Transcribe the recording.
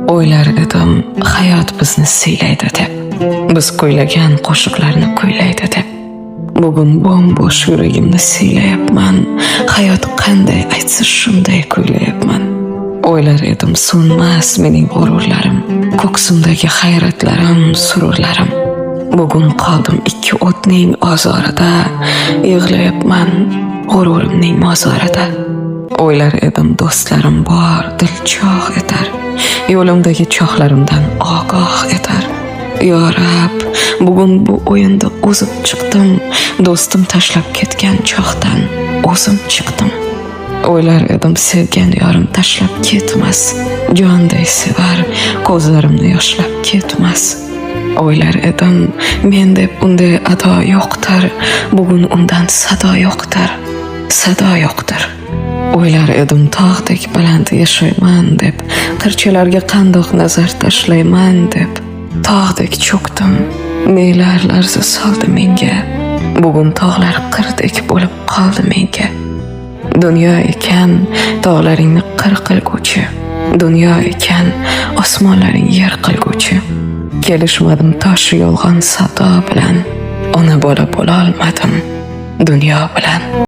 O'ylar edim hayot bizni siylaydi deb, biz kuylagan qo'shiqlarni kuylaydi deb. Bugun bo'sh yuragimni siylayapman, hayot qanday aytsa shunday kuylayapman. O'ylar edim so'nmas mening g'ururlarim, ko'ksimdagi hayratlarim, sururlarim. Bugun qoldim ikki o'tning ozorida, yig'layapman g'ururimning mozorida. O'ylar edim do'stlarim bor, dil cho'g' etar, yo'limdagi cho'g'larimdan ogoh etar. Yo Rab, bugun bu o'yinda o'zim chiqdim, do'stim tashlab ketgan cho'g'dan o'zim chiqdim. O'ylar edim sevgan yorim tashlab ketmas, jonday sevar, ko'zlarimni yoshlab ketmas. O'ylar edim men deb unday ado yo'qdir, bugun undan sado yo'qdir, sado yo'qdir. O'ylar edim tog'dek baland yashayman deb, qirchalarga qandoq nazar tashlayman deb. Tog'dek cho'kdim, nelar larza soldi menga, bugun tog'lar qirdek bo'lib qoldi menga. Dunyo ekan tog'laringni qir qilguvchi, dunyo ekan osmonlaring yer qilguvchi. Kelishmadim tosh yolg'on sado bilan, ona bola bo'la olmadim dunyo bilan.